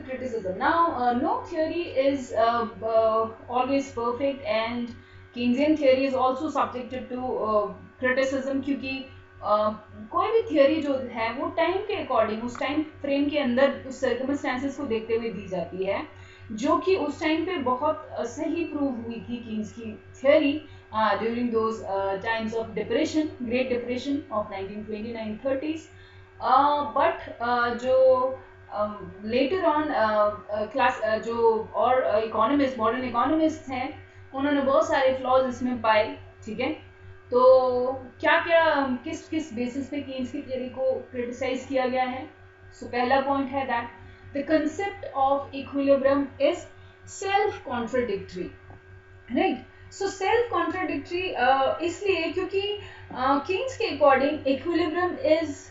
criticism. Now, no theory is always perfect, and Keynesian theory is also subjected to criticism, क्योंकि कोई भी theory जो है वो टाइम के अकॉर्डिंग, उस टाइम फ्रेम के अंदर, उस सर्कमस्टेंसेस को देखते हुए दी जाती है, जो कि उस टाइम पे बहुत सही प्रूव हुई थी कीन्स की theory during those times of depression, great depression of 1929-30s. But जो लेटर ऑन क्लास जो और इकोनॉमिस्ट, मॉडर्न इकोनॉमिस्ट हैं, उन्होंने बहुत सारे फ्लॉज इसमें पाए. ठीक है, तो क्या क्या किस किस बेसिस पे कीन्स की थियोरी को क्रिटिसाइज किया गया है. सो पहला पॉइंट है that the concept of equilibrium is self-contradictory, right? So self-contradictory इसलिए क्योंकि Keynes के according equilibrium is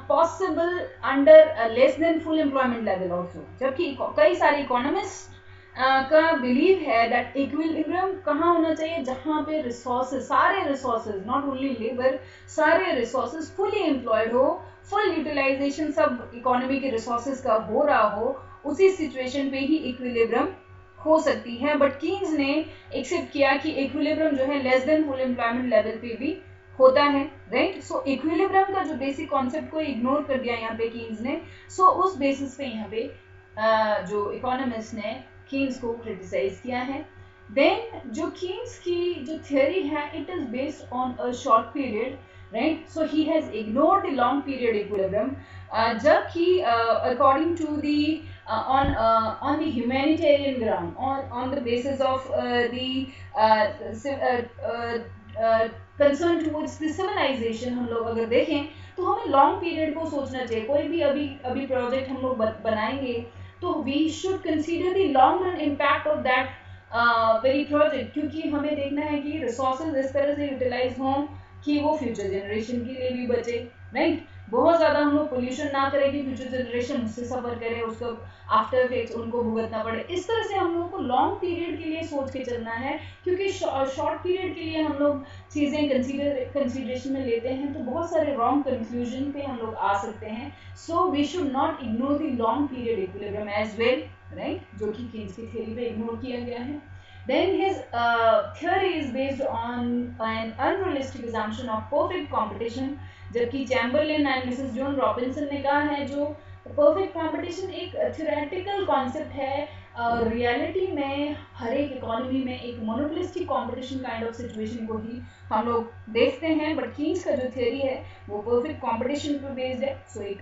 possible under less than full employment level also, जबकि कई सारे economists का बिलीव है दैट इक्विलिब्रियम कहाँ होना चाहिए, जहाँ पे रिसोर्सेज, सारे रिसोर्सेज, नॉट ओनली लेबर, सारे रिसोर्सेज फुली एम्प्लॉयड हो, फुल यूटिलाइजेशन सब इकोनॉमी के रिसोर्सेज का हो रहा हो, उसी सिचुएशन पे ही इक्विलिब्रियम हो सकती है. बट कीन्स ने एक्सेप्ट किया कि इक्विलिब्रियम जो है less than full employment level पे भी होता है, राइट? सो इक्विलिब्रियम का जो बेसिक कॉन्सेप्ट को इग्नोर कर दिया यहाँ पे कीन्स ने. सो उस बेसिस पे यहाँ पे जो इकोनॉमिस्ट ने कीन्स को क्रिटिसाइज किया है. देन जो कीन्स की जो थियोरी है, it is based on a short period, right? So he has ignored the long period equilibrium, जबकि according to the on the humanitarian ground, on the basis of the concern towards the civilization, हम लोग अगर देखें तो हमें long period को सोचना चाहिए. कोई भी अभी प्रोजेक्ट हम लोग बनाएंगे तो we should consider the long run impact of that very project, क्योंकि हमें देखना है कि रिसोर्सेज इस तरह से यूटिलाइज हों कि वो फ्यूचर जनरेशन के लिए भी बचे, राइट? बहुत ज़्यादा हम लोग पोल्यूशन ना करें कि फ्यूचर जनरेशन उससे सफ़र करे, उसका आफ्टर इफेक्ट्स उनको भुगतना पड़े. इस तरह से हम लोग को लॉन्ग पीरियड के लिए सोच के चलना है, क्योंकि शॉर्ट पीरियड के लिए हम लोग चीज़ें कंसीडरेशन में लेते हैं तो बहुत सारे रॉन्ग कंक्लूजन पे हम लोग आ सकते हैं. So we should not ignore the long period equilibrium as well, right? जो कि कीन्स की थ्योरी पे इग्नोर किया गया है. Then his theory is based on an unrealistic assumption of perfect competition, जबकि Chamberlain and Mrs John Robinson ने कहा है जो परफेक्ट कंपटीशन एक थ्योरेटिकल कॉन्सेप्ट है, रियलिटी में हर एक इकोनॉमी में एक monopolistic competition kind of situation को ही हम लोग देखते हैं. बट कीन्स का जो थियोरी है वो परफेक्ट कंपटीशन पर बेस्ड है. सो एक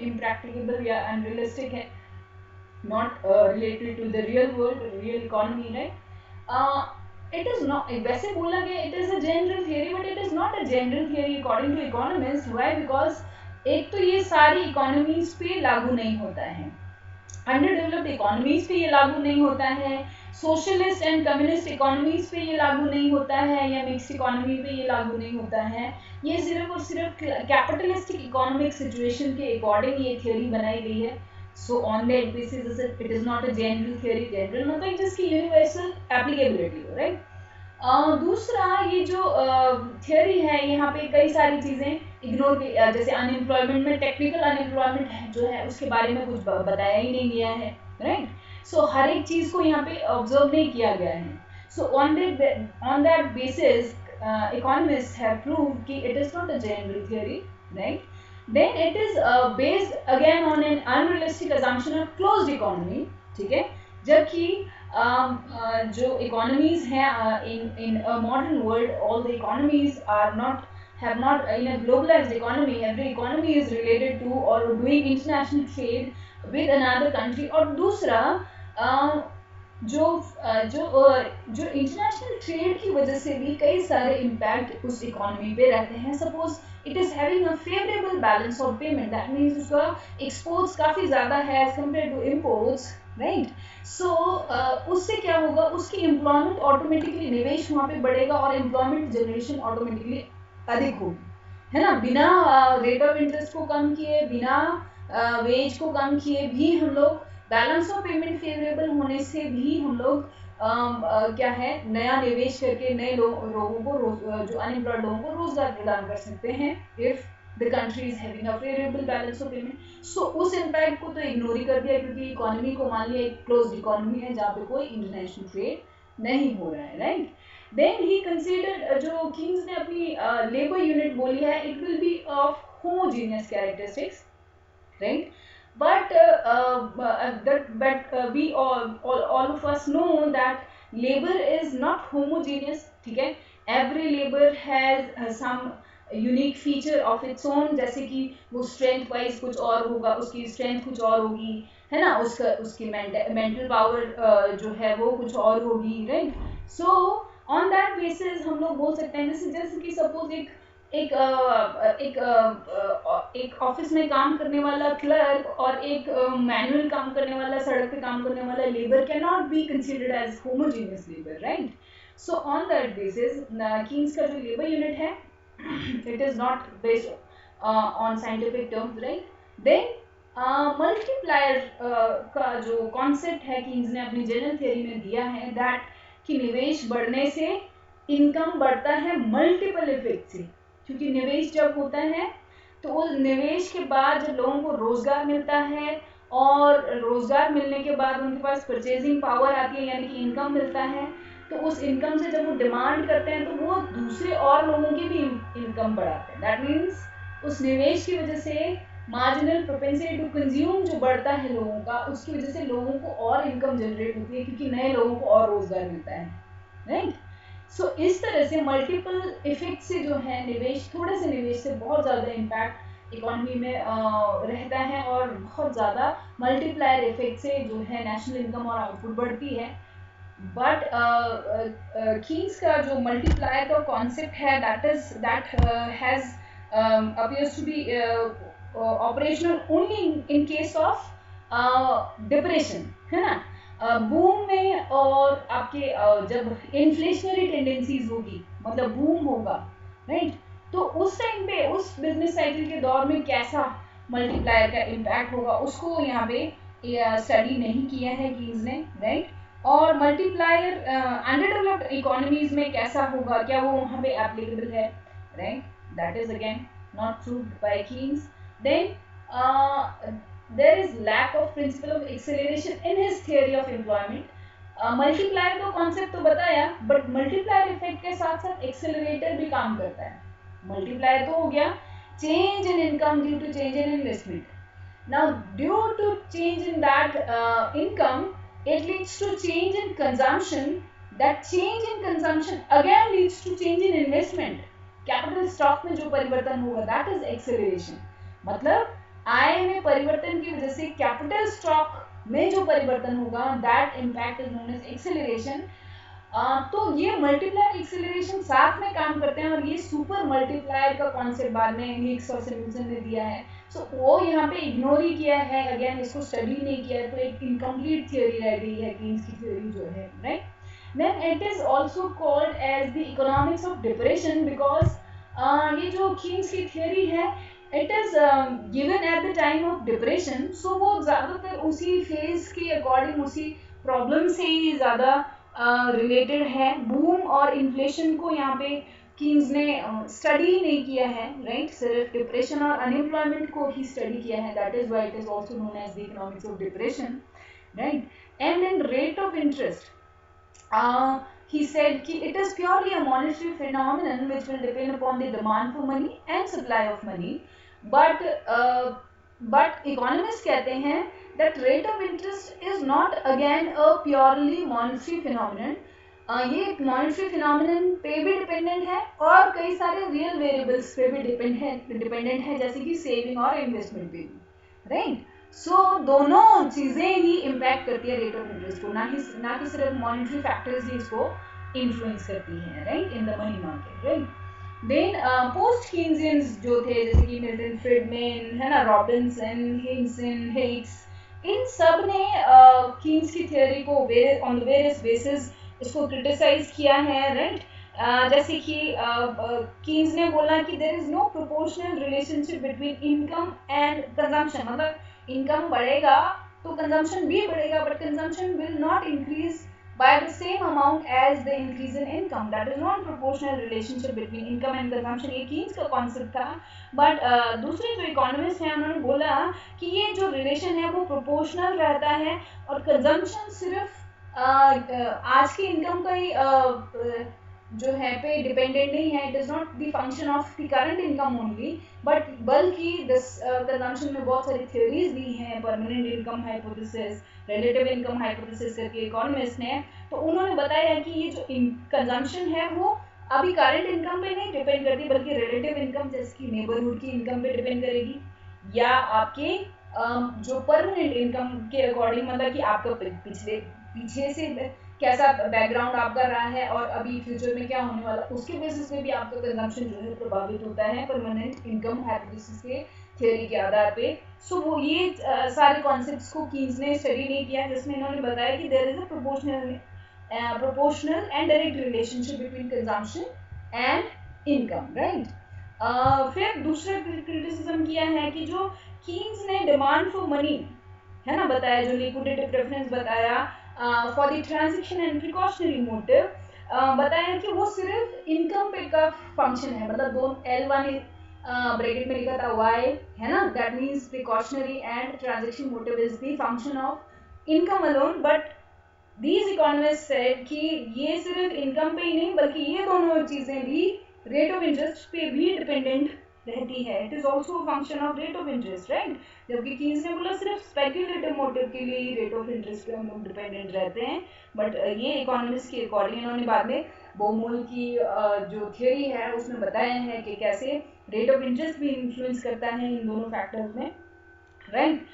इम्प्रैक्टिकेबल या अनरियलिस्टिक है, not related to the real world, real economy, right? It is not, वैसे बोला गया it is a general theory, but it is not a general theory according to economists. Why? Because एक तो ये सारी economies पे लागू नहीं होता है, अंडर डेवलप्ड इकोनॉमीज पे ये लागू नहीं होता है, सोशलिस्ट एंड कम्युनिस्ट इकोनॉमीज पे ये लागू नहीं होता है, या मिक्स्ड इकोनॉमी पे ये लागू नहीं होता है. ये सिर्फ और सिर्फ कैपिटलिस्टिक इकोनॉमिक सिचुएशन के अकॉर्डिंग ये थियोरी बनाई गई है. So on that basis, it is not a general theory. General मतलब जिसकी universal applicability हो, right? दूसरा ये जो थियोरी है, यहाँ पे कई सारी चीज़ें इग्नोर की, जैसे अनएम्प्लॉयमेंट में टेक्निकल अनएम्प्लॉयमेंट जो है उसके बारे में कुछ बताया ही नहीं गया है, राइट? सो हर एक चीज़ को यहाँ पे ऑब्जर्व नहीं किया गया है. सो on that basis economists have proved कि it is not a general theory, right? Then it is based again on an unrealistic assumption of closed economy, ठीक है? जबकि जो economies हैं in a modern world, all the economies have not in a globalized economy, every economy is related to or doing international trade with another country. और दूसरा जो international trade की वजह से भी कई सारे इम्पैक्ट उस इकोनॉमी पे रहते हैं. Suppose it is having a favourable balance of payment, that means उसका एक्सपोर्ट्स काफ़ी ज़्यादा है as compare to imports, right? So उससे क्या होगा, उसकी एम्प्लॉयमेंट ऑटोमेटिकली, निवेश वहाँ पे बढ़ेगा और एम्प्लॉयमेंट जनरेशन ऑटोमेटिकली अधिक होगी, है ना? बिना रेट ऑफ इंटरेस्ट को कम किए, बिना वेज को कम किए भी हम लोग बैलेंस ऑफ पेमेंट फेवरेबल होने से भी हम लोग क्या है, नया निवेश करके नए लोगों को जो अनएम्प्लॉयड लोगों को रोजगार प्रदान कर सकते हैं, if the country is having a favourable balance of payment. So उस इम्पैक्ट को तो इग्नोर ही कर दिया, क्योंकि इकोनॉमी को मान लिया एक क्लोज इकोनॉमी है जहाँ पे कोई इंटरनेशनल ट्रेड नहीं हो रहा है, राइट. देन ही कंसीडर्ड, जो कीन्स ने अपनी लेबर यूनिट बोली है, it will be of homogeneous characteristics, right. But we all of us know that labor is not homogeneous, ठीक है. every labor has some unique feature of its own, जैसे कि वो स्ट्रेंथ वाइज कुछ और होगा, उसकी स्ट्रेंथ कुछ और होगी, है ना, उसकी मेंटल पावर जो है वो कुछ और होगी, right. So on that basis हम लोग बोल सकते हैं, जैसे कि सपोज एक एक ऑफिस में काम करने वाला क्लर्क और एक मैनुअल काम करने वाला, सड़क पे काम करने वाला labour can not be considered as homogeneous labour, right. So on that basis Keynes का जो लेबर यूनिट है, it is not based on scientific terms, right. Then multiplier का जो कॉन्सेप्ट है कीन्स ने अपनी जनरल थ्योरी में दिया है, दैट कि निवेश बढ़ने से इनकम बढ़ता है मल्टीपल इफेक्ट से, क्योंकि निवेश जब होता है तो उस निवेश के बाद जब लोगों को रोजगार मिलता है, और रोजगार मिलने के बाद उनके पास परचेजिंग पावर आती है, यानी कि इनकम मिलता है, तो उस इनकम से जब वो डिमांड करते हैं तो वो दूसरे और लोगों की भी इनकम बढ़ाते हैं. दैट मीन्स उस निवेश की वजह से मार्जिनल प्रोपेंसिटी टू कंज्यूम जो बढ़ता है लोगों का, उसकी वजह से लोगों को और इनकम जनरेट होती है, क्योंकि नए लोगों को और रोजगार मिलता है, राइट. सो इस तरह से मल्टीपल इफेक्ट से जो है निवेश, थोड़े से निवेश से बहुत ज़्यादा इम्पैक्ट इकोनॉमी में रहता है, और बहुत ज़्यादा मल्टीप्लायर इफेक्ट से जो है नेशनल इनकम और आउटपुट बढ़ती है. बट कीन्स का जो मल्टीप्लायर का कॉन्सेप्ट है, that has appears to be operational only in case of depression, है ना. बूम में और आपके जब इन्फ्लेशनरी टेंडेंसीज होगी, मतलब बूम होगा, राइट. तो उस टाइम पे उस बिजनेस साइकिल के दौर में कैसा मल्टीप्लायर का इम्पैक्ट होगा, उसको यहाँ पे स्टडी नहीं किया है कीन्स ने, राइट. और मल्टीप्लायर अंडरडेवलप्ड इकोनॉमीज में कैसा होगा, क्या वो वहाँ पे एप्लीकेबल है, right. That is again not proved by Keynes. Then there is lack of principle of acceleration in his theory of employment. Multiplier का कॉन्सेप्ट तो बताया, बट मल्टीप्लायर इफेक्ट के साथ साथ एक्सेलरेटर भी काम करता है. मल्टीप्लायर तो हो गया change in income due to change in investment. Now due to change in that income, it leads to change in consumption. That change in consumption again leads to change in investment. Capital stock में जो परिवर्तन होगा, that is acceleration. मतलब आय में परिवर्तन की वजह से कैपिटल स्टॉक में जो परिवर्तन होगा, that impact is known as acceleration. तो ये मल्टीप्लायर एक्सेलरेशन साथ में काम करते हैं, और ये सुपर मल्टीप्लायर का कॉन्सेप्ट बाद में हिग्स और सैमुअल्सन ने दिया है. सो वो यहाँ पे इग्नोर ही किया है, अगेन इसको स्टडी नहीं किया है, तो एक इनकम्प्लीट थियोरी रह गई है कीन्स की थियोरी जो है, right. Then it is also called as the economics of depression, because ये जो कीन्स की थियोरी है, it is given at the time of depression. So वो ज़्यादातर उसी फेज के अकॉर्डिंग, उसी प्रॉब्लम से ही ज़्यादा रिलेटेड है. बूम और इन्फ्लेशन को यहाँ पे कीन्स ने स्टडी नहीं किया है, राइट. सिर्फ डिप्रेशन और अनएम्प्लॉयमेंट को ही स्टडी किया है. That is why it is also known as the economics of depression, right. And then rate of interest, he said कि it is purely a monetary phenomenon which will depend upon the demand for money and supply of money. But economists कहते हैं that rate of interest is not again a purely monetary phenomenon. ये एक monetary phenomenon पे भी dependent है, और कई सारे real variables पे भी dependent है, जैसे कि saving और investment पे भी, right. सो दोनों चीजें ही इम्पैक्ट करती है रेट ऑफ इंटरेस्ट को, ना कि सिर्फ मॉनेटरी फैक्टर्स ही इसको इन्फ्लुएंस करती हैं, right, in the money market, right. Then post Keynesians जो थे, जैसे कि मिल्टन फ्रीडमैन, है ना, रॉबिन्सन, हिग्सन, हिग्स, इन सब ने कीन्स की थ्योरी को ऑन द वेरियस बेसिस इसको क्रिटिसाइज किया है, राइट. जैसे कि कीन्स ने बोला कि there is no proportional relationship between income and consumption. मतलब इनकम बढ़ेगा तो कंजम्पशन भी बढ़ेगा, but consumption will not increase by the same amount as the increase in income. That is not proportional relationship between income and consumption. ये Keynes का concept था, but दूसरे जो इकोनॉमिस्ट हैं उन्होंने बोला कि ये जो रिलेशन है वो प्रोपोर्शनल रहता है और कंजम्पशन सिर्फ आज की इनकम का ही जो है पे डिपेंडेंट नहीं है. It is not the function of the current income only, but बल्कि दिस कंजम्पशन में बहुत सारी थ्योरीज दी हैं. Permanent income hypothesis, relative income hypothesis करके इकोनॉमिस्ट ने, तो उन्होंने बताया है कि ये जो कंजम्पशन है वो अभी करंट इनकम पे नहीं डिपेंड करती, बल्कि रिलेटिव इनकम जैसे कि नेबरहुड की इनकम पे डिपेंड करेगी, या आपके जो परमानेंट इनकम के अकॉर्डिंग, मतलब कि आपका पीछे से कैसा बैकग्राउंड आपका रहा है और अभी फ्यूचर में क्या होने वाला, उसके बेसिस पे भी आपका कंजम्पशन जो है प्रभावित होता है परमानेंट इनकम हाइपोथेसिस के थ्योरी के आधार पे. सो वो ये सारे कॉन्सेप्ट्स को कीन्स ने स्टडी नहीं किया, जिसमें इन्होंने बताया कि there is a proportional and direct relationship between consumption and income, right? फिर दूसरा क्रिटिसिज्म किया है कि जो कीन्स ने डिमांड फॉर मनी है ना बताया, जो लिक्विडिटी प्रेफरेंस बताया for the transaction and precautionary motive, बताया कि वो सिर्फ इनकम पे का फंक्शन है. मतलब दो L1 ब्रैकेट में लिखा था Y है ना, that means precautionary and transaction motive is the function of income alone. But these economists said कि ये सिर्फ इनकम पे ही नहीं बल्कि ये दोनों चीजें भी रेट ऑफ इंटरेस्ट पे भी डिपेंडेंट रहती है. It is also function of rate of interest, right? जबकि कीन्स ने बोला सिर्फ स्पेक्यूलेटिव मोटिव के लिए ही रेट ऑफ इंटरेस्ट पे हम लोग डिपेंडेंट रहते हैं. बट ये इकोनॉमिस्ट के अकॉर्डिंग इन्होंने बाद में बोमोल की जो थियोरी है उसमें बताया है कि कैसे रेट ऑफ इंटरेस्ट भी इन्फ्लुएंस करता है इन दोनों फैक्टर्स में, राइट?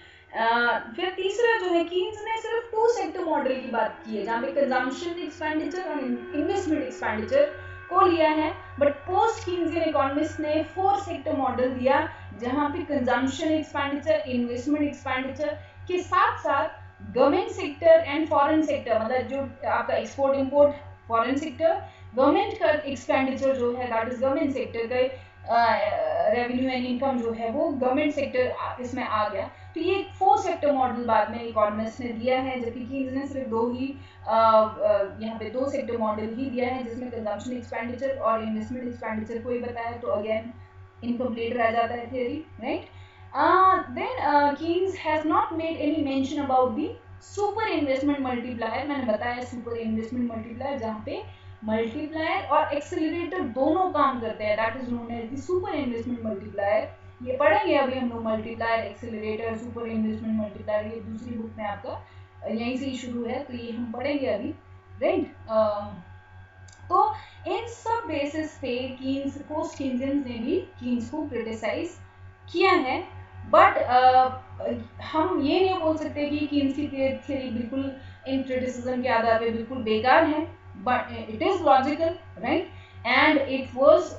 फिर तीसरा जो है कीन्स ने सिर्फ टू सेक्टर मॉडल की बात की है, जहाँ पे कंजम्पशन एक्सपेंडिचर और इन्वेस्टमेंट एक्सपेंडिचर को लिया है. बट पोस्ट कीन्सियन इकोनॉमिस्ट ने फोर सेक्टर मॉडल दिया, जहाँ पे कंजम्पशन एक्सपेंडिचर, इन्वेस्टमेंट एक्सपेंडिचर के साथ साथ government sector and foreign sector, मतलब जो आपका export import foreign sector, government का एक्सपेंडिचर जो है दैट इज गवर्नमेंट सेक्टर का रेवेन्यू एंड इनकम जो है वो गवर्नमेंट सेक्टर इसमें आ गया. तो ये फोर सेक्टर मॉडल बाद में इकोनॉमिस्ट ने दिया है, जबकि कीन्स ने सिर्फ दो ही यहाँ पे दो सेक्टर मॉडल ही दिया है, जिसमें कंजम्पशन एक्सपेंडिचर और इन्वेस्टमेंट एक्सपेंडिचर को ही बताया. तो अगेन इनकम्प्लीट रह जाता है theory, right? Then Keynes has not made any mention about the super investment multiplier. मैंने बताया सुपर इन्वेस्टमेंट मल्टीप्लायर जहाँ पे मल्टीप्लायर और एक्सेलरेटर दोनों काम करते हैं, that is known as the super investment multiplier. ये पढ़ेंगे अभी हम लोग, multiplier, accelerator, super investment multiplier, ये दूसरी बुक में आपका यहीं से ही शुरू है, तो ये हम पढ़ेंगे अभी, राइट? तो इन सब बेसिस पे कीन्स, पोस्ट कीन्सियंस ने भी कीन्स को क्रिटिसाइज किया है. बट हम ये नहीं बोल सकते कि कीन्स की थियरी बिल्कुल इन क्रिटिसिज्म के आधार पे बिल्कुल बेकार है, but it is logical, right? And it was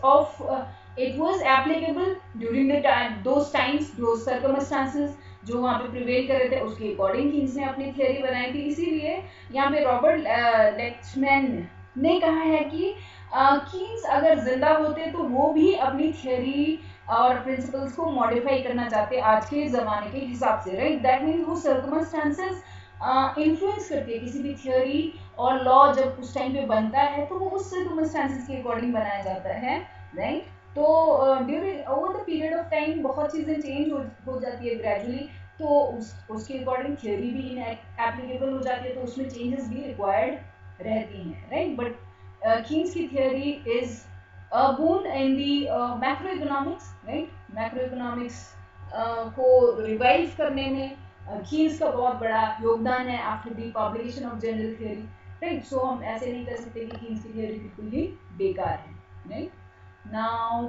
applicable during the time, those times, those circumstances जो वहाँ पे प्रिवेल कर रहे थे, उसके अकॉर्डिंग कीन्स ने अपनी थियरी बनाई थी. इसीलिए यहाँ पे रॉबर्ट लेक्समैन ने कहा है कि कीन्स अगर जिंदा होते तो वो भी अपनी थियरी और प्रिंसिपल्स को मॉडिफाई करना चाहते आज के ज़माने के हिसाब से, राइट? दैट मीन्स वो सर्कमस्टांसेस इन्फ्लुएंस करती है किसी भी थियोरी और लॉ. जब उस टाइम पे बनता है तो वो उस सर्कमस्टांसेस के अकॉर्डिंग बनाया जाता है, राइट? तो during over the period of time बहुत चीज़ें चेंज हो जाती है ग्रेजुअली, तो उसके अकॉर्डिंग थियोरी भी एप्लीकेबल हो जाती है, तो उसमें चेंजेस भी रिक्वायर्ड रहती हैं, राइट? बट कीन्स की theory is born in the macroeconomics, right? Macroeconomics को रिवाइव करने में कीन्स का बहुत बड़ा योगदान है after the publication of general theory, right? So हम ऐसे नहीं कर सकते कि कीन्स की थियरी बिल्कुल ही बेकार है, राइट? नाउ